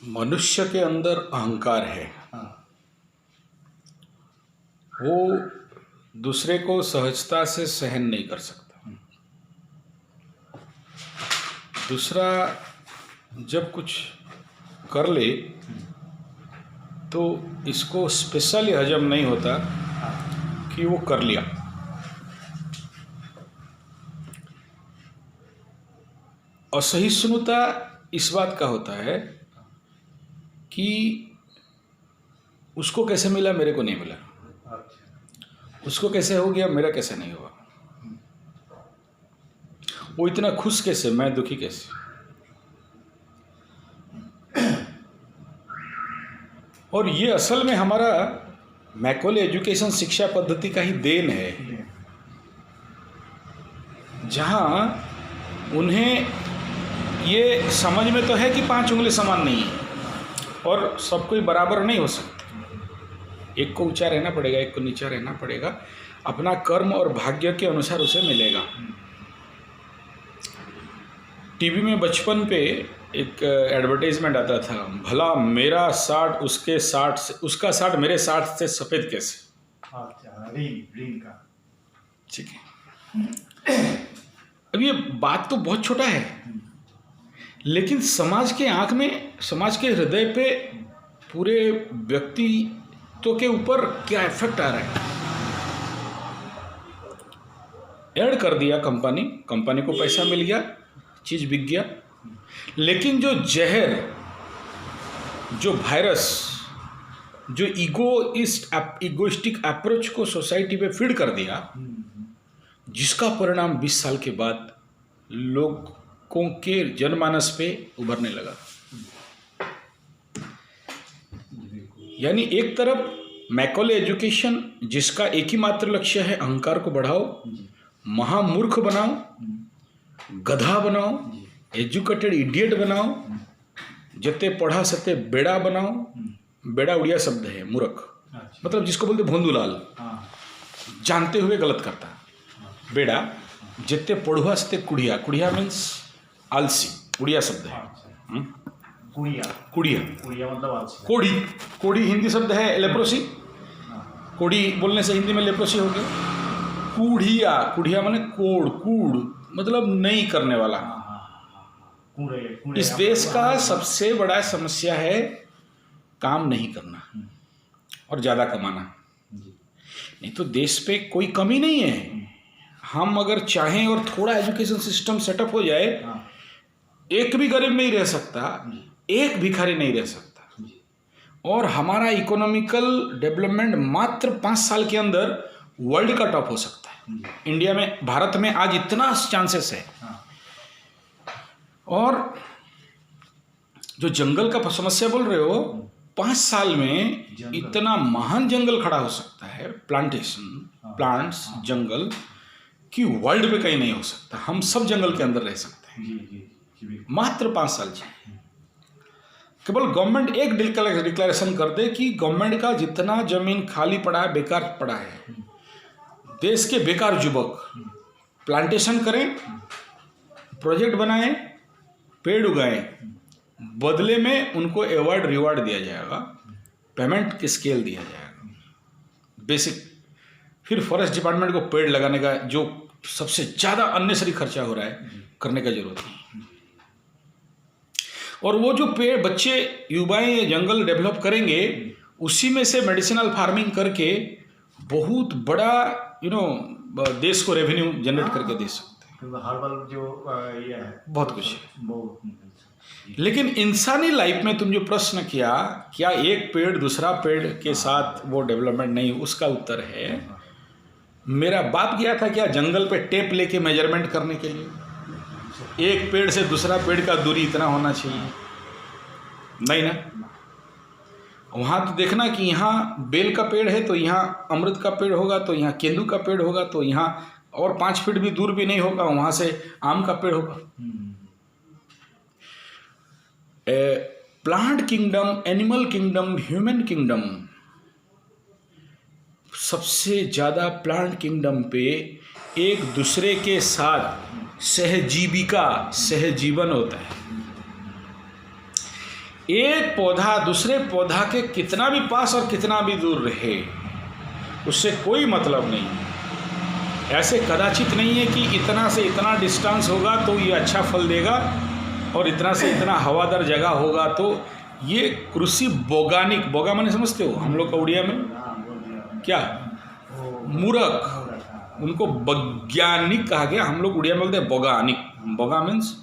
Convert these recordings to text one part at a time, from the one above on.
मनुष्य के अंदर अहंकार है। वो दूसरे को सहजता से सहन नहीं कर सकता। दूसरा जब कुछ कर ले तो इसको स्पेशली हजम नहीं होता कि वो कर लिया। असहिष्णुता इस बात का होता है कि उसको कैसे मिला, मेरे को नहीं मिला। उसको कैसे हो गया, मेरा कैसे नहीं हुआ। वो इतना खुश कैसे, मैं दुखी कैसे। और ये असल में हमारा मैकॉले एजुकेशन शिक्षा पद्धति का ही देन है, जहाँ उन्हें ये समझ में तो है कि 5 उंगली समान नहीं है और सब कोई बराबर नहीं हो सकता। एक को ऊंचा रहना पड़ेगा, एक को नीचा रहना पड़ेगा। अपना कर्म और भाग्य के अनुसार उसे मिलेगा। टीवी में बचपन पे एक एडवर्टाइजमेंट आता था, भला मेरा 60 उसके 60 से, उसका 60 मेरे 60 से सफ़ेद कैसे। अच्छा, रील का। ठीक है। अब ये बात तो बहुत छोटा है, लेकिन समाज के आंख में, समाज के हृदय पे, पूरे व्यक्तित्व के ऊपर क्या इफेक्ट आ रहा है। ऐड कर दिया कंपनी को पैसा मिल गया, चीज बिक गया। लेकिन जो जहर, जो वायरस, जो इगोइस्टिक अप्रोच को सोसाइटी पे फीड कर दिया, जिसका परिणाम 20 साल के बाद लोगों के जनमानस पे उभरने लगा। यानी एक तरफ मैकॉले एजुकेशन, जिसका एक ही मात्र लक्ष्य है, अहंकार को बढ़ाओ, महामूर्ख बनाओ, गधा बनाओ, एजुकेटेड इडियट बनाओ, जते पढ़ा सते बेड़ा बनाओ। बेड़ा उड़िया शब्द है, मूर्ख मतलब जिसको बोलते भोंदूलाल, जानते हुए गलत करता। बेड़ा जितने पढ़ुआ सते कुड़िया, कुड़िया मीन्स आलसी, उड़िया शब्द है। कुड़िया मतलब आलसी। कोड़ी हिंदी शब्द है, लेप्रोसी। कोड़ी बोलने से हिंदी में लेप्रोसी हो गया। कुड़िया माने कूड़ मतलब नहीं करने वाला। इस देश का सबसे बड़ा समस्या है काम नहीं करना और ज़्यादा कमाना। नहीं तो देश पे कोई कमी नहीं है। हम अगर चाहें और थोड़ा एजुकेशन सिस्टम सेटअप हो जाए, एक भी गरीब नहीं रह सकता, एक भिखारी नहीं रह सकता। और हमारा इकोनॉमिकल डेवलपमेंट मात्र 5 साल के अंदर वर्ल्ड का टॉप हो सकता है। इंडिया में, भारत में आज इतना चांसेस है। और जो जंगल का समस्या बोल रहे हो, 5 साल में इतना महान जंगल खड़ा हो सकता है, प्लांट्स, जंगल, कि वर्ल्ड में कहीं नहीं हो सकता। हम सब जंगल के अंदर रह सकते हैं मात्र 5 साल चाहिए। केवल गवर्नमेंट एक डिक्लेरेशन कर दे कि गवर्नमेंट का जितना जमीन खाली पड़ा है, बेकार पड़ा है, देश के बेकार युवक प्लांटेशन करें, प्रोजेक्ट बनाएं, पेड़ उगाएं, बदले में उनको अवार्ड रिवार्ड दिया जाएगा, पेमेंट की स्केल दिया जाएगा, बेसिक। फिर फॉरेस्ट डिपार्टमेंट को पेड़ लगाने का जो सबसे ज़्यादा अननेसरी खर्चा हो रहा है, करने का जरूरत नहीं। और वो जो पेड़, बच्चे, युवाएं जंगल डेवलप करेंगे, उसी में से मेडिसिनल फार्मिंग करके बहुत बड़ा देश को रेवेन्यू जनरेट करके दे सकते हैं। हर्बल जो ये है, बहुत कुछ है। लेकिन इंसानी लाइफ में तुम जो प्रश्न किया, क्या एक पेड़ दूसरा पेड़ के साथ वो डेवलपमेंट नहीं, उसका उत्तर है, मेरा बाप गया था क्या जंगल पे टेप लेके मेजरमेंट करने के लिए, एक पेड़ से दूसरा पेड़ का दूरी इतना होना चाहिए, नहीं ना। वहाँ तो देखना कि यहाँ बेल का पेड़ है तो यहाँ अमृत का पेड़ होगा, तो यहाँ केंदू का पेड़ होगा, तो यहाँ और 5 फीट भी दूर भी नहीं होगा, वहाँ से आम का पेड़ होगा। Plant kingdom, animal kingdom, human kingdom, सबसे ज़्यादा प्लांट किंगडम पे एक दूसरे के साथ सहजीविका, सहजीवन होता है। एक पौधा दूसरे पौधा के कितना भी पास और कितना भी दूर रहे, उससे कोई मतलब नहीं। ऐसे कदाचित नहीं है कि इतना से इतना डिस्टेंस होगा तो ये अच्छा फल देगा और इतना से इतना हवादार जगह होगा तो ये कृषि वैज्ञानिक, बोगा मैंने समझते हो हम लोग का उड़िया में क्या, मूर्ख, उनको वैज्ञानिक कहा गया, हम लोग उड़िया में बोलते हैं वैज्ञानिक। बोगा मीन्स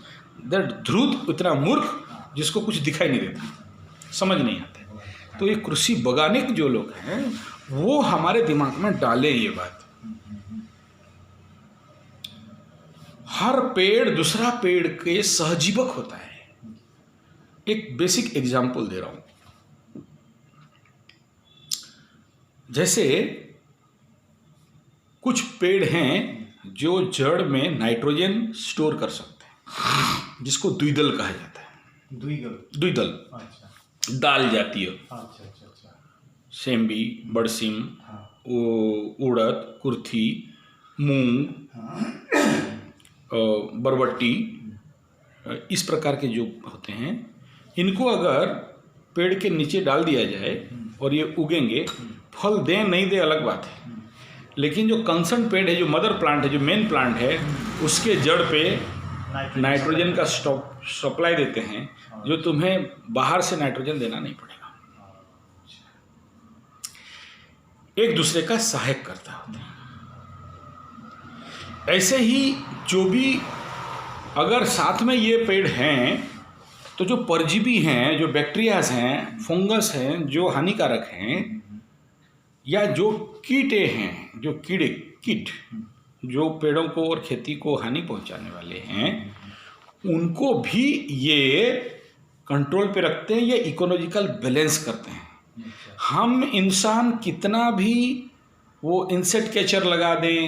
दैट ध्रुत, इतना मूर्ख जिसको कुछ दिखाई नहीं देता, समझ नहीं आता। तो ये कृषि वैज्ञानिक जो लोग हैं वो हमारे दिमाग में डालें ये बात। हर पेड़ दूसरा पेड़ के सहजीवक होता है। एक बेसिक एग्जाम्पल दे रहा हूं, जैसे कुछ पेड़ हैं जो जड़ में नाइट्रोजन स्टोर कर सकते हैं, जिसको द्विदल कहा जाता है। द्विदल, अच्छा, दाल जातीय, अच्छा, सेम्बी, बड़सिम, उड़द, कुर्थी, मूंग, बरबट्टी, इस प्रकार के जो होते हैं, इनको अगर पेड़ के नीचे डाल दिया जाए और ये उगेंगे, फल दें नहीं दे अलग बात है, लेकिन जो कंसर्न पेड़ है, जो मदर प्लांट है, जो मेन प्लांट है, उसके जड़ पे नाइट्रोजन का सप्लाई देते हैं, जो तुम्हें बाहर से नाइट्रोजन देना नहीं पड़ेगा। एक दूसरे का सहायक करता होता है। ऐसे ही जो भी अगर साथ में ये पेड़ हैं तो जो परजीवी हैं, जो बैक्टीरियाज हैं, फंगस हैं, जो हानिकारक हैं, या जो कीटे हैं, जो कीट जो पेड़ों को और खेती को हानि पहुंचाने वाले हैं, उनको भी ये कंट्रोल पे रखते हैं, ये इकोलॉजिकल बैलेंस करते हैं। हम इंसान कितना भी वो इंसेक्ट कैचर लगा दें,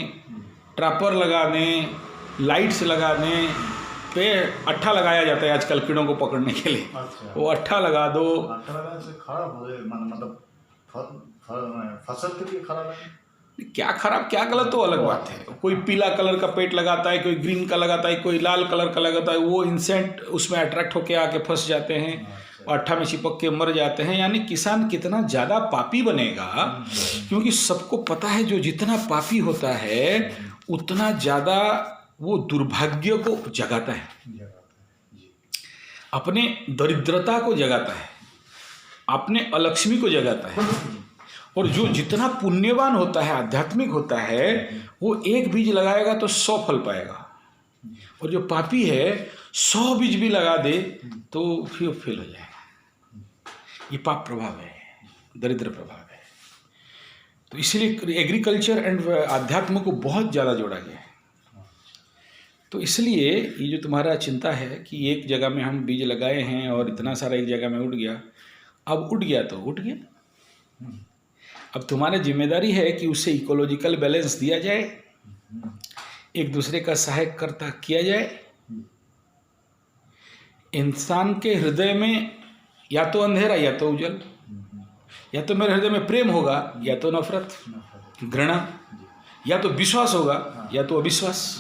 ट्रैपर लगा दें, लाइट्स लगा दें, पे अट्ठा लगाया जाता है आजकल कीड़ों को पकड़ने के लिए। अच्छा। वो अट्ठा लगा दो, अट्ठा लगाने से खराब हो जाए, मतलब फसल के लिए खराब है। क्या खराब क्या गलत तो अलग बात है। कोई पीला कलर का पेट लगाता है, कोई ग्रीन का लगाता है, कोई लाल कलर का लगाता है, वो इंसेक्ट उसमें अट्रैक्ट होके आके फंस जाते हैं, अट्ठा में चिपक के मर जाते हैं। यानी किसान कितना ज़्यादा पापी बनेगा, क्योंकि सबको पता है जो जितना पापी होता है उतना ज़्यादा वो दुर्भाग्य को जगाता है, अपने दरिद्रता को जगाता है, अपने अलक्ष्मी को जगाता है। और जो जितना पुण्यवान होता है, आध्यात्मिक होता है, वो एक बीज लगाएगा तो 100 फल पाएगा, और जो पापी है 100 बीज भी लगा दे तो फिर फेल हो जाएगा। ये पाप प्रभाव है, दरिद्र प्रभाव है। तो इसलिए एग्रीकल्चर एंड आध्यात्म को बहुत ज़्यादा जोड़ा गया है। तो इसलिए ये जो तुम्हारा चिंता है कि एक जगह में हम बीज लगाए हैं और इतना सारा एक जगह में उठ गया, अब उठ गया तो उठ गया। अब तुम्हारी जिम्मेदारी है कि उसे इकोलॉजिकल बैलेंस दिया जाए, एक दूसरे का सहायक करता किया जाए। इंसान के हृदय में या तो अंधेरा या तो उजल, या तो मेरे हृदय में प्रेम होगा या तो नफरत, घृणा, या तो विश्वास होगा या तो अविश्वास।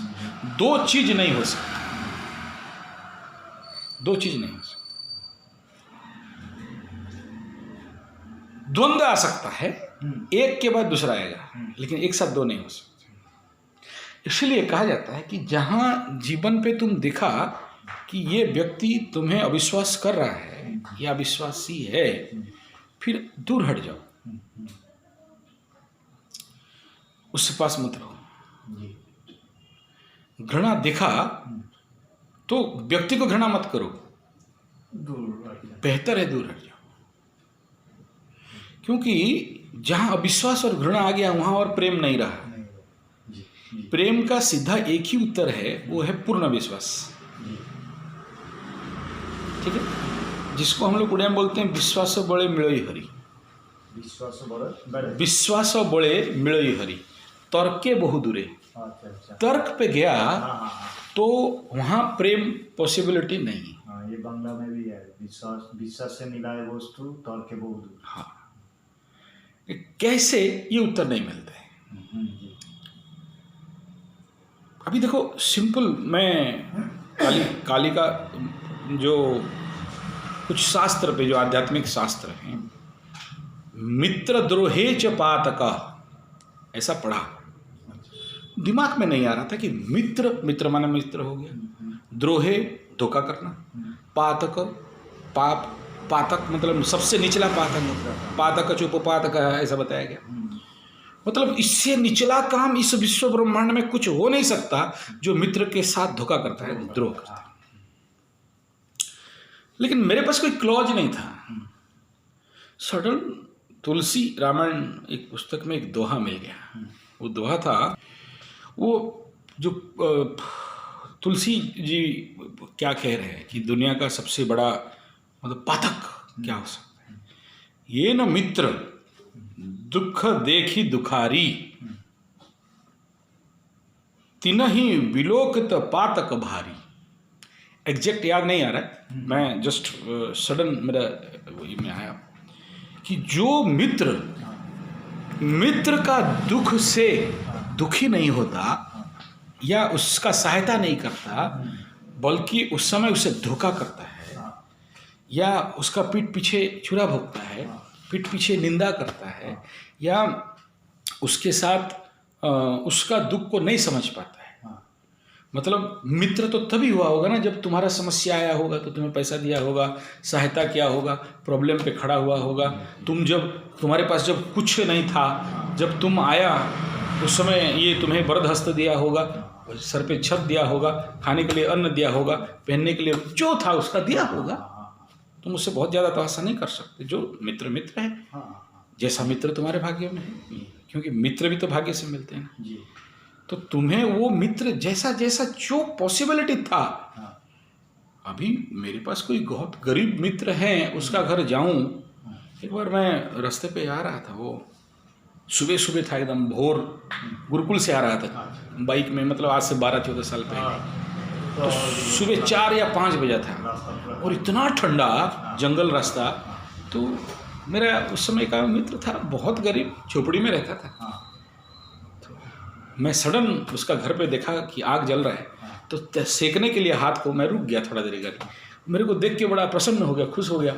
दो चीज नहीं हो सकती, दो चीज नहीं हो सकती। द्वंद्व आ सकता है, एक के बाद दूसरा आएगा, लेकिन एक साथ दो नहीं हो सकते। इसलिए कहा जाता है कि जहां जीवन पे तुम देखा कि ये व्यक्ति तुम्हें अविश्वास कर रहा है या अविश्वासी है, फिर दूर हट जाओ, उससे पास मत रहो। घृणा देखा तो व्यक्ति को घृणा मत करो, बेहतर है दूर हट जाओ। क्योंकि जहां अविश्वास और घृणा आ गया वहां और प्रेम नहीं रहा। प्रेम का सीधा एक ही उत्तर है, वो है पूर्ण विश्वास। ठीक है, जिसको हम लोग उड़िया में बोलते हैं विश्वास बड़े मिलोई हरि। विश्वास बड़े मिलोई हरि, तर्क के बहु दूरे। तर्क पे गया तो वहां प्रेम पॉसिबिलिटी नहीं। ये बांग्ला में भी है, विश्वास से मिलाए वस्तु तर्क के बहु दूर। हाँ, कैसे ये उत्तर नहीं मिलते हैं। अभी देखो सिंपल, मैं काली का जो कुछ शास्त्र पे, जो आध्यात्मिक शास्त्र हैं, मित्रद्रोहे च पातक, ऐसा पढ़ा। दिमाग में नहीं आ रहा था कि मित्र माने मित्र हो गया, द्रोहे धोखा करना, पातक पाप, पातक मतलब सबसे निचला पातक, पातक चोपपातक ऐसा बताया गया। मतलब इससे निचला काम इस विश्व ब्रह्मांड में कुछ हो नहीं सकता जो मित्र के साथ धोखा करता है, द्रोह करता है। लेकिन मेरे पास कोई क्लॉज नहीं था। सडन तुलसी रामायण एक पुस्तक में एक दोहा मिल गया। वो दोहा था, वो जो तुलसी जी क्या कह रहे हैं कि दुनिया का सबसे बड़ा मतलब पातक क्या हो सकता है, ये न मित्र दुख देखी दुखारी, तिनहि विलोकित पातक भारी। एग्जैक्ट याद नहीं आ रहा है, मैं जस्ट सडन मेरा वही में आया कि जो मित्र का दुख से दुखी नहीं होता या उसका सहायता नहीं करता, बल्कि उस समय उसे धोखा करता है या उसका पीठ पीछे छुरा भोगता है, पीठ पीछे निंदा करता है, या उसके साथ उसका दुख को नहीं समझ पाता है। मतलब मित्र तो तभी हुआ होगा ना जब तुम्हारा समस्या आया होगा तो तुम्हें पैसा दिया होगा, सहायता किया होगा, प्रॉब्लम पे खड़ा हुआ होगा। तुम्हारे पास जब कुछ नहीं था, जब तुम आया उस समय ये तुम्हें वरदहस्त दिया होगा, सर पे छत दिया होगा, खाने के लिए अन्न दिया होगा, पहनने के लिए जो था उसका दिया होगा। तुम उससे बहुत ज़्यादा तो आशा नहीं कर सकते। जो मित्र है, जैसा मित्र तुम्हारे भाग्य में है, क्योंकि मित्र भी तो भाग्य से मिलते हैं ना। तो तुम्हें वो मित्र जैसा जो पॉसिबिलिटी था, अभी मेरे पास कोई बहुत गरीब मित्र है, उसका घर जाऊं। एक बार मैं रास्ते पे आ रहा था, वो सुबह था, एकदम भोर, गुरुकुल से आ रहा था बाइक में, मतलब आज से 12-14 साल पहले। तो सुबह 4 या 5 बजा था और इतना ठंडा जंगल रास्ता। तो मेरा उस समय का मित्र था, बहुत गरीब, झोपड़ी में रहता था। तो मैं सडन उसका घर पे देखा कि आग जल रहा है, तो सेकने के लिए हाथ को मैं रुक गया थोड़ा देर घर। मेरे को देख के बड़ा प्रसन्न हो गया, खुश हो गया।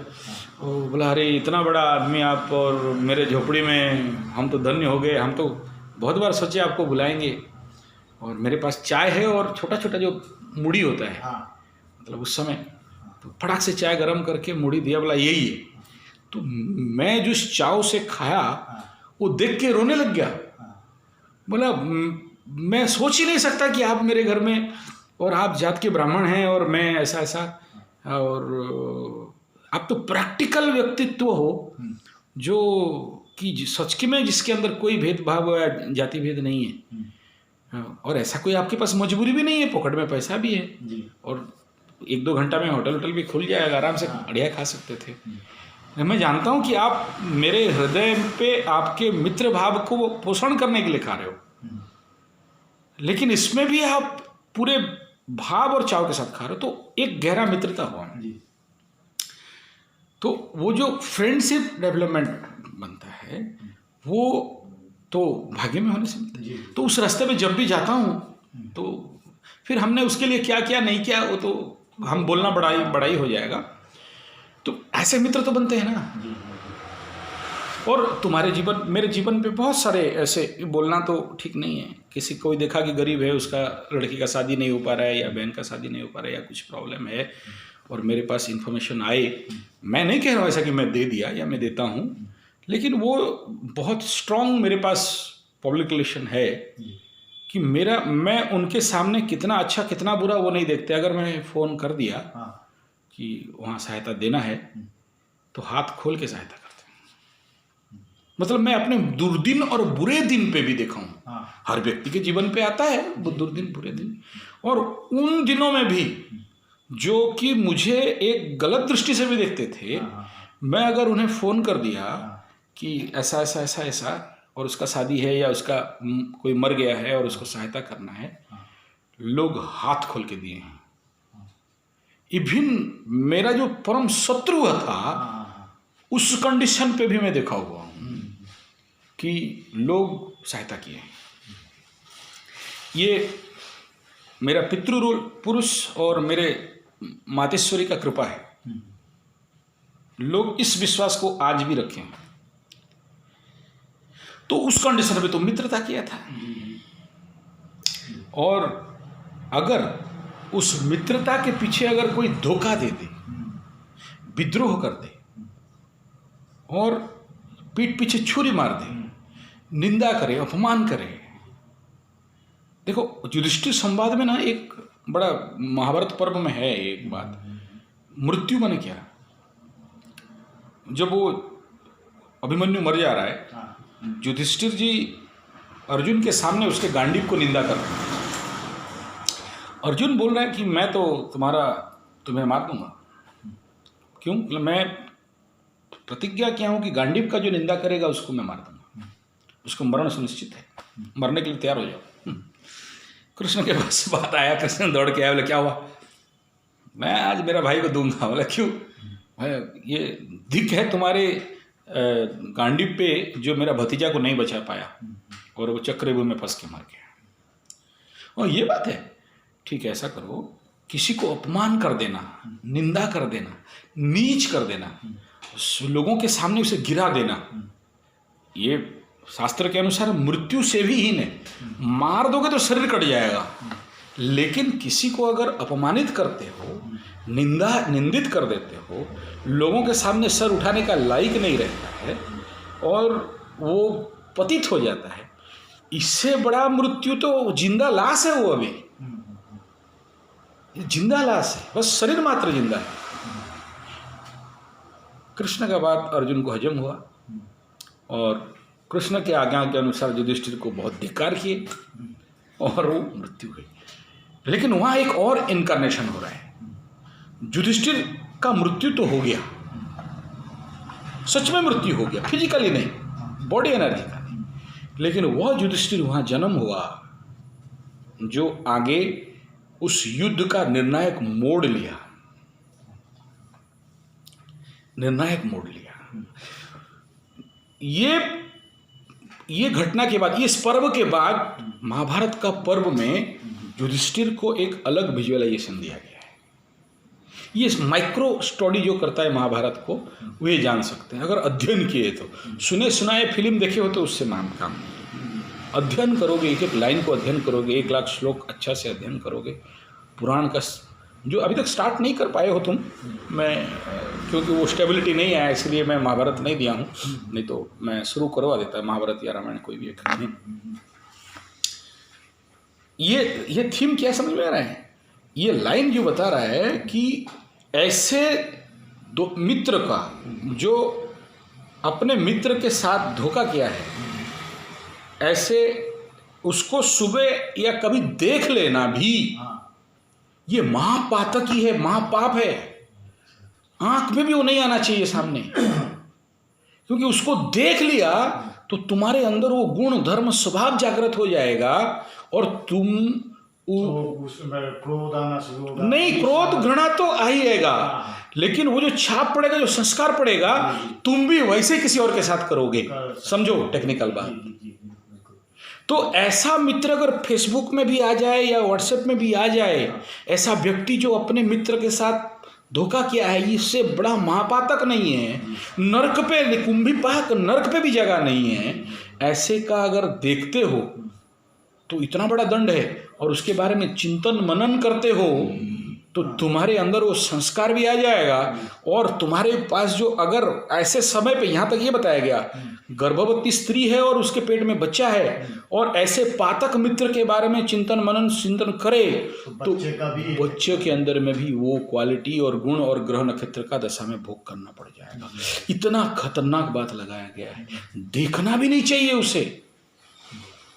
वो बोला, अरे इतना बड़ा आदमी आप, और मेरे झोपड़ी में, हम तो धन्य हो गए, हम तो बहुत बार सोचे आपको बुलाएंगे, और मेरे पास चाय है और छोटा छोटा जो मुड़ी होता है, मतलब उस समय तो फटाक से चाय गरम करके मुड़ी दिया, बोला यही है। तो मैं जिस चाव से खाया वो देख के रोने लग गया। बोला, मैं सोच ही नहीं सकता कि आप मेरे घर में, और आप जात के ब्राह्मण हैं, और मैं ऐसा, और आप तो प्रैक्टिकल व्यक्तित्व हो, जो कि सच में जिसके अंदर कोई भेदभाव या जाति भेद नहीं है, और ऐसा कोई आपके पास मजबूरी भी नहीं है, पॉकेट में पैसा भी है, और 1-2 घंटा में होटल भी खुल जाएगा, आराम से बढ़िया खा सकते थे। मैं जानता हूँ कि आप मेरे हृदय पे आपके मित्र भाव को पोषण करने के लिए खा रहे हो, लेकिन इसमें भी आप पूरे भाव और चाव के साथ खा रहे हो, तो एक गहरा मित्रता हुआ। तो वो जो फ्रेंडशिप डेवलपमेंट बनता है, वो तो भाग्य में होने से मिलता है। तो उस रास्ते पे जब भी जाता हूँ, तो फिर हमने उसके लिए क्या किया नहीं किया, वो तो हम बोलना बड़ा ही हो जाएगा। तो ऐसे मित्र तो बनते हैं ना। और मेरे जीवन पे बहुत सारे ऐसे, बोलना तो ठीक नहीं है, किसी कोई देखा कि गरीब है, उसका लड़की का शादी नहीं हो पा रहा है, या बहन का शादी नहीं हो पा रहा है, या कुछ प्रॉब्लम है, और मेरे पास इन्फॉर्मेशन आए, मैं नहीं कह रहा हूँ ऐसा कि मैं दे दिया या मैं देता हूँ, लेकिन वो बहुत स्ट्रांग मेरे पास पब्लिक रिलेशन है कि मैं उनके सामने कितना अच्छा कितना बुरा वो नहीं देखते। अगर मैंने फ़ोन कर दिया कि वहाँ सहायता देना है, तो हाथ खोल के सहायता करते हैं। मतलब मैं अपने दुर्दिन और बुरे दिन पे भी देखा हूँ। हर व्यक्ति के जीवन पे आता है वो दुर्दिन बुरे दिन, और उन दिनों में भी जो कि मुझे एक गलत दृष्टि से भी देखते थे, मैं अगर उन्हें फ़ोन कर दिया कि ऐसा और उसका शादी है, या उसका कोई मर गया है और उसको सहायता करना है, लोग हाथ खोल के दिए हैं। इवन मेरा जो परम शत्रु था, उस कंडीशन पे भी मैं देखा हुआ हूँ कि लोग सहायता किए हैं। ये मेरा पितृ पुरुष और मेरे मातेश्वरी का कृपा है। लोग इस विश्वास को आज भी रखें। तो उस कंडीशन पे तो मित्रता किया था, और अगर उस मित्रता के पीछे अगर कोई धोखा दे दे, विद्रोह कर दे और पीठ पीछे छुरी मार दे, निंदा करे, अपमान करे। देखो युधिष्ठिर संवाद में ना एक बड़ा महाभारत पर्व में है एक बात, मृत्यु माने क्या। जब वो अभिमन्यु मर जा रहा है, युधिष्ठिर जी अर्जुन के सामने उसके गांडीव को निंदा कर रहे हैं। अर्जुन बोल रहा है कि मैं तो तुम्हें मार दूंगा। क्यों? मतलब मैं प्रतिज्ञा किया हूं कि गांडीव का जो निंदा करेगा उसको मैं मार दूंगा, उसको मरण सुनिश्चित है, मरने के लिए तैयार हो जाओ। कृष्ण के पास बात आया, कृष्ण दौड़ के आया, बोले क्या हुआ? मैं आज मेरा भाई को दूंगा। बोला क्यों? ये धिक है तुम्हारे गांडीव पे जो मेरा भतीजा को नहीं बचा पाया और वो चक्रव्यूह में फंस के मर गया। और ये बात है, ठीक है, ऐसा करो, किसी को अपमान कर देना, निंदा कर देना, नीच कर देना, लोगों के सामने उसे गिरा देना, ये शास्त्र के अनुसार मृत्यु से भी हीन है। मार दोगे तो शरीर कट जाएगा, लेकिन किसी को अगर अपमानित करते हो, निंदित कर देते हो, लोगों के सामने सर उठाने का लायक नहीं रहता है और वो पतित हो जाता है, इससे बड़ा मृत्यु तो जिंदा लाश है। वो अभी जिंदा लाश है, बस शरीर मात्र जिंदा है। कृष्ण का बात अर्जुन को हजम हुआ और कृष्ण के आज्ञा के अनुसार युधिष्ठिर को बहुत धिक्कार किए और वो मृत्यु हुई। लेकिन वहां एक और इनकारनेशन हो रहा है। युधिष्ठिर का मृत्यु तो हो गया, सच में मृत्यु हो गया, फिजिकली नहीं, बॉडी एनर्जी का नहीं, लेकिन वह युधिष्ठिर वहां जन्म हुआ जो आगे उस युद्ध का निर्णायक मोड़ लिया। ये घटना के बाद, इस पर्व के बाद महाभारत का पर्व में युधिष्ठिर को एक अलग विजुअलाइजेशन दिया गया है। ये माइक्रो स्टडी जो करता है महाभारत को, वे जान सकते हैं अगर अध्ययन किए तो। सुने सुनाए फिल्म देखे हो तो उससे काम नहीं। अध्ययन करोगे, एक एक लाइन को अध्ययन करोगे, 1,00,000 श्लोक अच्छा से अध्ययन करोगे, पुराण का जो अभी तक स्टार्ट नहीं कर पाए हो तुम, मैं क्योंकि वो स्टेबिलिटी नहीं आया इसलिए मैं महाभारत नहीं दिया हूँ, नहीं तो मैं शुरू करवा देता महाभारत या रामायण कोई भी एक। ये थीम क्या समझ में आ रहा है? ये लाइन जो बता रहा है कि ऐसे दो मित्र का जो अपने मित्र के साथ धोखा किया है, ऐसे उसको सुबह या कभी देख लेना भी ये महापातकी है, महापाप है। आंख में भी वो नहीं आना चाहिए सामने, क्योंकि उसको देख लिया तो तुम्हारे अंदर वो गुण धर्म स्वभाव जागृत हो जाएगा और तुम उसमें क्रोध आना शुरू होगा। नहीं, क्रोध घृणा तो आ ही आएगा, लेकिन वो जो छाप पड़ेगा, जो संस्कार पड़ेगा, तुम भी वैसे किसी और के साथ करोगे। समझो टेक्निकल बात। तो ऐसा मित्र अगर फेसबुक में भी आ जाए या व्हाट्सएप में भी आ जाए, ऐसा व्यक्ति जो अपने मित्र के साथ धोखा किया है, इससे बड़ा महापातक नहीं है। नरक पे, कुंभीपाक नरक पे भी जगह नहीं है। ऐसे का अगर देखते हो तो इतना बड़ा दंड है, और उसके बारे में चिंतन मनन करते हो तो तुम्हारे अंदर वो संस्कार भी आ जाएगा। और तुम्हारे पास जो अगर ऐसे समय पे, यहाँ तक ये बताया गया, गर्भवती स्त्री है और उसके पेट में बच्चा है, और ऐसे पातक मित्र के बारे में चिंतन मनन चिंतन करे तो बच्चे के अंदर में भी वो क्वालिटी और गुण और ग्रह नक्षत्र का दशा में भोग करना पड़ जाएगा। इतना खतरनाक बात लगाया गया है। देखना भी नहीं चाहिए उसे,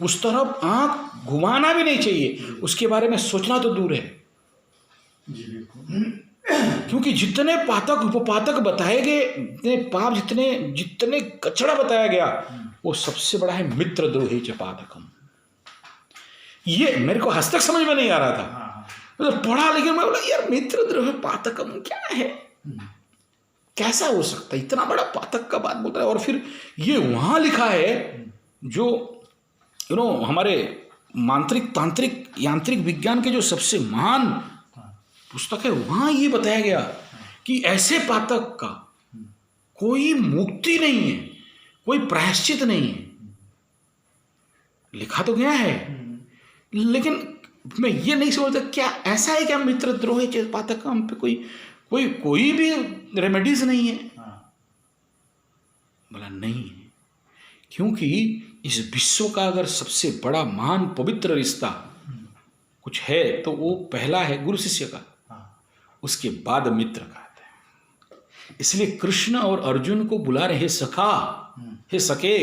उस तरफ आंख घुमाना भी नहीं चाहिए, उसके बारे में सोचना तो दूर है। क्योंकि जितने पातक उपपातक बताए गए, जितने पाप, जितने कचड़ा बताया गया, वो सबसे बड़ा है मित्रद्रोही च पातकम। ये मेरे को हद तक समझ में नहीं आ रहा था, मतलब पढ़ा, लेकिन मैं बोला यार मित्रद्रोही पातकम क्या है, कैसा हो सकता है, इतना बड़ा पातक का बात बोलता है। और फिर ये वहां लिखा है जो हमारे मांत्रिक तांत्रिक यांत्रिक विज्ञान के जो सबसे महान पुस्तक है, वहां ये बताया गया कि ऐसे पातक का कोई मुक्ति नहीं है, कोई प्रायश्चित नहीं है। लिखा तो गया है, लेकिन मैं ये नहीं समझता क्या ऐसा है क्या मित्रद्रोह के पातक हम पे कोई भी रेमेडीज नहीं है। बोला नहीं है, क्योंकि इस विश्व का अगर सबसे बड़ा महान पवित्र रिश्ता कुछ है तो वो पहला है गुरु शिष्य का, उसके बाद मित्र का आता है। इसलिए कृष्ण और अर्जुन को बुला रहे सखा, हे सके।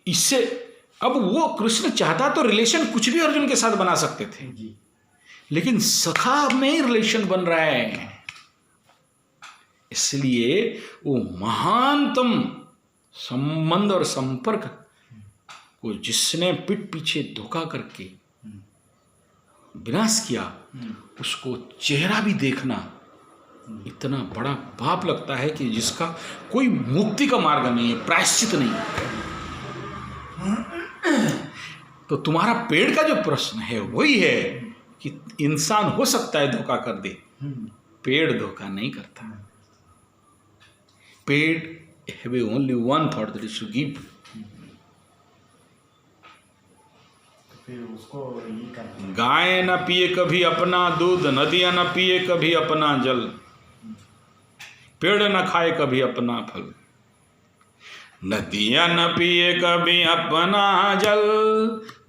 इससे अब वो कृष्ण चाहता तो रिलेशन कुछ भी अर्जुन के साथ बना सकते थे, लेकिन सखा में ही रिलेशन बन रहा है। इसलिए वो महानतम संबंध और संपर्क को जिसने पीठ पीछे धोखा करके विनाश किया, उसको चेहरा भी देखना इतना बड़ा पाप लगता है कि जिसका कोई मुक्ति का मार्ग नहीं है, प्रायश्चित नहीं है। तो तुम्हारा पेड़ का जो प्रश्न है वही है कि इंसान हो सकता है धोखा कर दे, पेड़ धोखा नहीं करता। पेड़ have only one thought, that is to give. गाय न पिए कभी अपना दूध, नदियां न पिए कभी अपना जल, पेड़ न खाए कभी अपना फल। नदियां न पिए कभी अपना जल,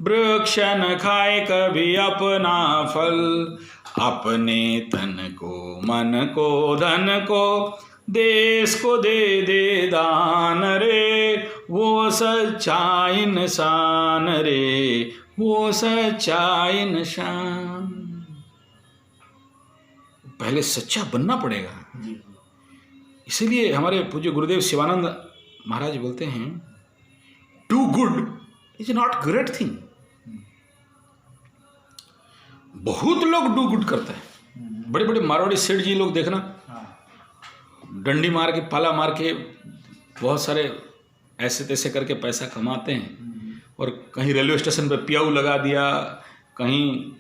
वृक्ष न खाए कभी अपना फल। अपने तन को, मन को, धन को, देश को दे दे दान रे, वो सच्चा इंसान रे, वो सच्चा इंसान। पहले सच्चा बनना पड़ेगा। इसीलिए हमारे पूज्य गुरुदेव शिवानंद महाराज बोलते हैं, do good is not great thing. बहुत लोग डू गुड करते हैं, बड़े बड़े मारवाड़ी सेठ जी लोग देखना, डंडी मार के, पाला मार के बहुत सारे ऐसे तैसे करके पैसा कमाते हैं, और कहीं रेलवे स्टेशन पे पियाऊ लगा दिया, कहीं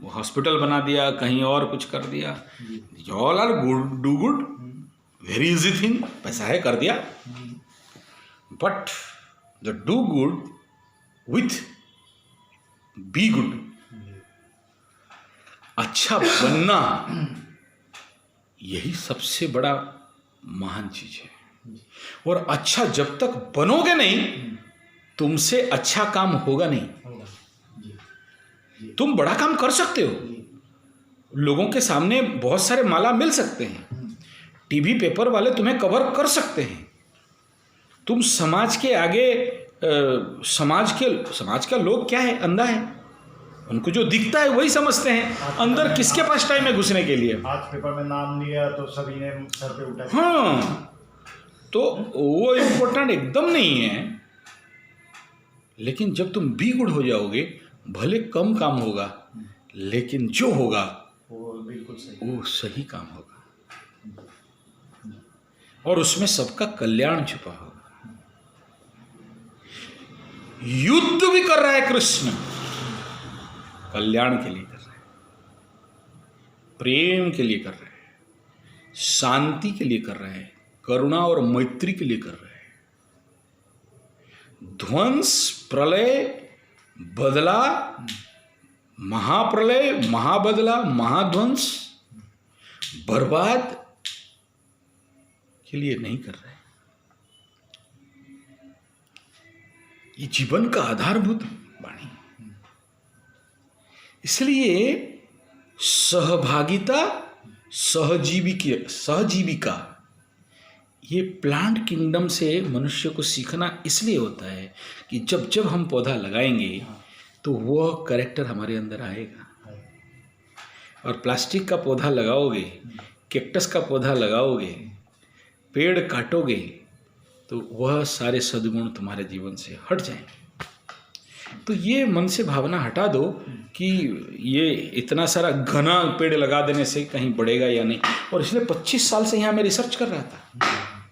हॉस्पिटल बना दिया, कहीं और कुछ कर दिया। All are good, do good, very easy thing, पैसा है कर दिया। But the do good with be good, अच्छा बनना, यही सबसे बड़ा महान चीज है। और अच्छा जब तक बनोगे नहीं, तुमसे अच्छा काम होगा नहीं। तुम बड़ा काम कर सकते हो, लोगों के सामने बहुत सारे माला मिल सकते हैं, टीवी पेपर वाले तुम्हें कवर कर सकते हैं, तुम समाज के आगे समाज का लोग क्या है, अंधा है, उनको जो दिखता है वही समझते हैं, अंदर किसके पास टाइम है घुसने के लिए। आज पेपर में नाम लिया तो सभी ने सर पे उठा। हाँ, तो वो इम्पोर्टेंट एकदम नहीं है। लेकिन जब तुम बी गुड हो जाओगे, भले कम काम होगा, लेकिन जो होगा वो बिल्कुल सही, वो सही काम होगा, और उसमें सबका कल्याण छुपा होगा। युद्ध भी कर रहा है कृष्ण, कल्याण के लिए कर रहे हैं, प्रेम के लिए कर रहे हैं, शांति के लिए कर रहे हैं, करुणा और मैत्री के लिए कर रहे हैं। ध्वंस, प्रलय, बदला, महाप्रलय, महाबदला, महाध्वंस, बर्बाद के लिए नहीं कर रहे। ये जीवन का आधारभूत वाणी। इसलिए सहभागिता, सहजीविका, ये प्लांट किंगडम से मनुष्य को सीखना इसलिए होता है कि जब जब हम पौधा लगाएंगे तो वह कैरेक्टर हमारे अंदर आएगा। और प्लास्टिक का पौधा लगाओगे, कैक्टस का पौधा लगाओगे, पेड़ काटोगे, तो वह सारे सद्गुण तुम्हारे जीवन से हट जाएंगे। तो ये मन से भावना हटा दो कि ये इतना सारा घना पेड़ लगा देने से कहीं बढ़ेगा या नहीं। और इसलिए 25 साल से यहाँ मैं रिसर्च कर रहा था,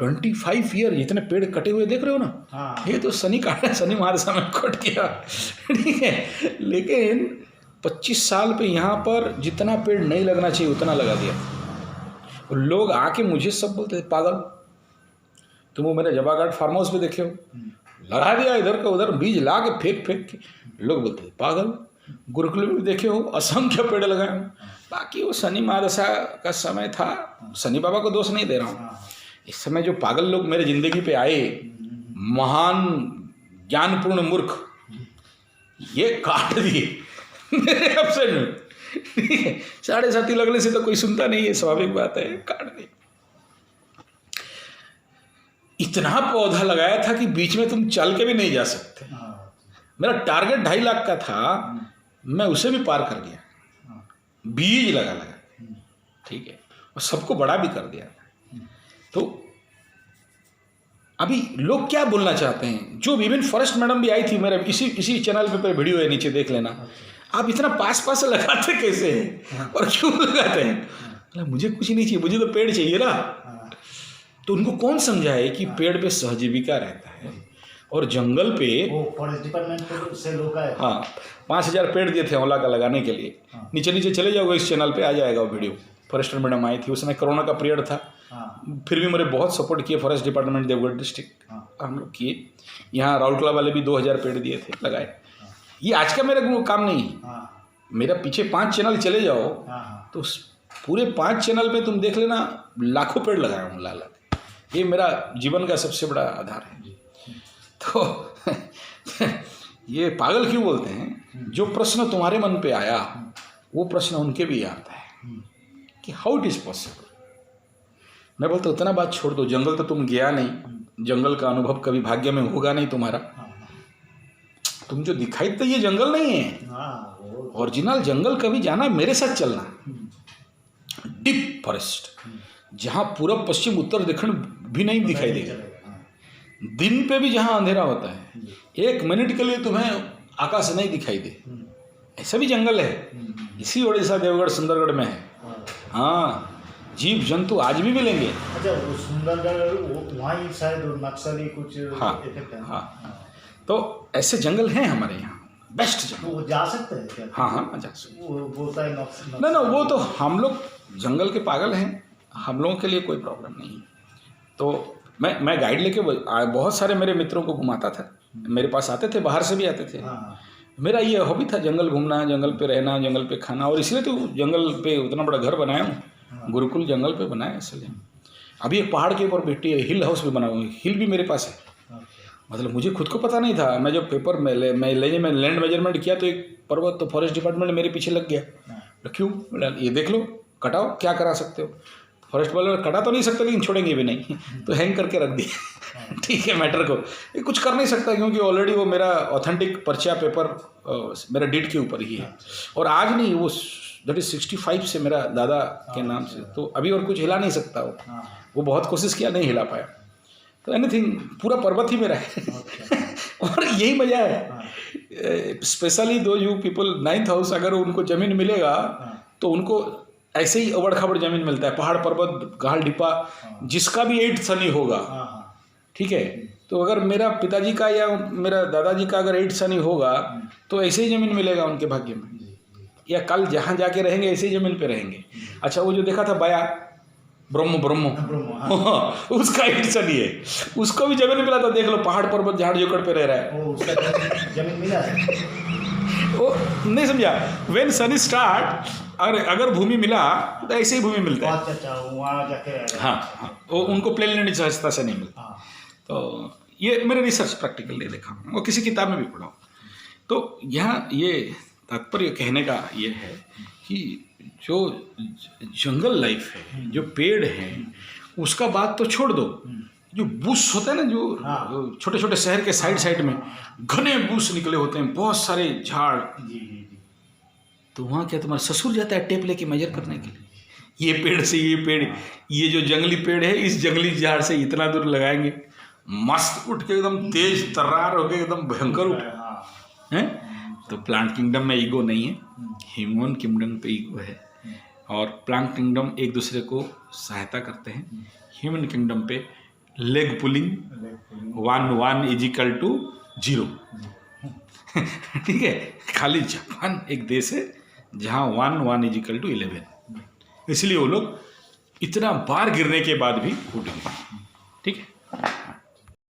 25 ईयर, जितने पेड़ कटे हुए देख रहे हो ना, ये तो शनि काटा, शनि महाराज समय कट गया, ठीक है, लेकिन 25 साल पे यहाँ पर जितना पेड़ नहीं लगना चाहिए उतना लगा दिया। और लोग आके मुझे सब बोलते थे पागल, तुम वो मेरे जबाघाट फार्म हाउस पे देखे हो, लगा दिया इधर का उधर, बीज ला के फेंक फेंक के। लोग बोलते थे पागल। गुरुकुल में भी देखे हो, असंख्य पेड़ लगाए हो। बाकी वो शनि महादशा का समय था, शनि बाबा को दोष नहीं दे रहा हूँ। इस समय जो पागल लोग मेरे जिंदगी पे आए, महान ज्ञानपूर्ण मूर्ख, ये काट दिए मेरे अवसर में। 7.5 लगने से तो कोई सुनता नहीं है, स्वाभाविक बात है, काट दिए। इतना पौधा लगाया था कि बीच में तुम चल के भी नहीं जा सकते। मेरा टारगेट 2.5 लाख का था, मैं उसे भी पार कर गया, बीज लगा लगा, ठीक है, और सबको बड़ा भी कर दिया। तो अभी लोग क्या बोलना चाहते हैं, जो विभिन्न फॉरेस्ट मैडम भी आई थी, मेरे इसी चैनल पे वीडियो है, नीचे देख लेना। आप इतना पास पास से लगाते कैसे हैं और क्यों लगाते हैं? मुझे कुछ नहीं चाहिए, मुझे तो पेड़ चाहिए ना। तो उनको कौन समझाए कि पेड़ पे सहजीविका रहता है, और जंगल पे वो फॉरेस्ट डिपार्टमेंट से लोग आए। हाँ, 5,000 पेड़ दिए थे औला का लगाने के लिए। नीचे नीचे चले जाओगे, इस चैनल पे आ जाएगा वो वीडियो। फॉरेस्टर मैडम आई थी, उस समय कोरोना का पीरियड था, फिर भी मेरे बहुत सपोर्ट किए फॉरेस्ट डिपार्टमेंट देवगढ़ डिस्ट्रिक्ट, हम लोग किए। यहाँ राउरकेला वाले भी 2,000 पेड़ दिए थे, लगाए। ये आज का मेरा काम नहीं है, मेरा पीछे 5 चैनल चले जाओ तो पूरे 5 चैनल पे तुम देख लेना, लाखों पेड़ लगाया हूँ लाला। ये मेरा जीवन का सबसे बड़ा आधार है। तो ये पागल क्यों बोलते हैं? जो प्रश्न तुम्हारे मन पे आया वो प्रश्न उनके भी आता है कि हाउ इट इज़ पॉसिबल। मैं बोलता उतना बात छोड़ दो, जंगल तो तुम गया नहीं, जंगल का अनुभव कभी भाग्य में होगा नहीं तुम्हारा। तुम जो दिखाई तो ये जंगल नहीं है, ओरिजिनल जंगल कभी जाना, मेरे साथ चलना। डीप फॉरेस्ट, जहाँ पूरब पश्चिम उत्तर दक्षिण भी नहीं दिखाई देगा, दिन पे भी जहाँ अंधेरा होता है, 1 मिनट के लिए तुम्हें आकाश नहीं दिखाई दे, ऐसा भी जंगल है। इसी उड़ीसा देवगढ़ सुंदरगढ़ में है। हाँ, जीव जंतु आज भी मिलेंगे। अच्छा, वो सुंदरगढ़ वहाँ शायद नक्सली कुछ इफेक्ट है। हाँ, तो ऐसे जंगल हैं हमारे यहाँ, बेस्ट जंगल। वो जा सकते हैं क्या? हाँ, जा सकते। वो बोलता है ना, वो तो हम लोग जंगल के पागल हैं, हम लोगों के लिए कोई प्रॉब्लम नहीं। तो मैं गाइड लेके बहुत सारे मेरे मित्रों को घुमाता था, मेरे पास आते थे, बाहर से भी आते थे। मेरा ये हॉबी था, जंगल घूमना, जंगल पे रहना, जंगल पे खाना, और इसलिए तो जंगल पे उतना बड़ा घर बनाया हूँ, गुरुकुल जंगल पे बनाया इसलिए। अभी एक पहाड़ के ऊपर बैठी है, हिल हाउस भी बना हुआ है, हिल भी मेरे पास है। मतलब मुझे खुद को पता नहीं था, मैं जब पेपर में लैंड मेजरमेंट किया तो एक पर्वत, तो फॉरेस्ट डिपार्टमेंट मेरे पीछे लग गया। क्यों? ये देख लो, कटाओ, क्या करा सकते हो। फॉरेस्ट वाले कटा तो नहीं सकते, लेकिन छोड़ेंगे भी नहीं, तो हैंग करके रख दिए। ठीक है, मैटर को ये कुछ कर नहीं सकता, क्योंकि ऑलरेडी वो मेरा ऑथेंटिक पर्चा पेपर मेरा डीड के ऊपर ही है, और आज नहीं, वो दैट इज 65 से मेरा दादा के नाम से, तो अभी और कुछ हिला नहीं सकता वो बहुत कोशिश किया, नहीं हिला पाया। तो एनीथिंग, पूरा पर्वत ही मेरा है। और यही मजा है। स्पेशली दो यू पीपल 9th हाउस, अगर उनको ज़मीन मिलेगा तो उनको ऐसे ही अवड़ खबड़ ज़मीन मिलता है, पहाड़ पर्वत गाल डिपा, जिसका भी 8th शनि होगा, ठीक है। तो अगर मेरा पिताजी का या मेरा दादाजी का अगर 8th शनि होगा तो ऐसे ही ज़मीन मिलेगा उनके भाग्य में, या कल जहाँ जाके रहेंगे ऐसे ही ज़मीन पे रहेंगे। अच्छा, वो जो देखा था बाया ब्रह्म उसका 8th शनि है, उसको भी जमीन मिला था, देख लो, पहाड़ पर्वत झाड़ जोकड़ पे रह रहा है। वो उसका जमीन मिला है। वो नहीं समझा, व्हेन सन स्टार्ट, अगर भूमि मिला तो ऐसे ही भूमि मिलता है। अच्छा, वहाँ जाके हाँ, वो उनको प्लेन लैंड सहजता से नहीं मिलता। तो ये मेरे रिसर्च प्रैक्टिकल नहीं देखा, वो किसी किताब में भी पढ़ा। तो यहाँ ये तात्पर्य कहने का ये है कि जो जंगल लाइफ है, जो पेड़ हैं, उसका बात तो छोड़ दो, जो बुश होता है ना, जो छोटे छोटे शहर के साइड में घने बुश निकले होते हैं, बहुत सारे झाड़, तो वहाँ क्या तुम्हारा ससुर जाता है टेप लेके मेजर करने के लिए, ये पेड़ से ये पेड़, ये जो जंगली पेड़ है इस जंगली झाड़ से इतना दूर लगाएंगे, मस्त उठ के एकदम तेज तर्रार होके एकदम भयंकर उठ हैं। तो प्लांट किंगडम में ईगो नहीं है, ह्यूमन किंगडम पे ईगो है, और प्लांट किंगडम एक दूसरे को सहायता करते हैं। ह्यूमन किंगडम पे लेग पुलिंग 1 = 0। ठीक है, खाली जापान एक देश है जहाँ 1 = 11, इसलिए वो लोग इतना बार गिरने के बाद भी उठ गई। ठीक है।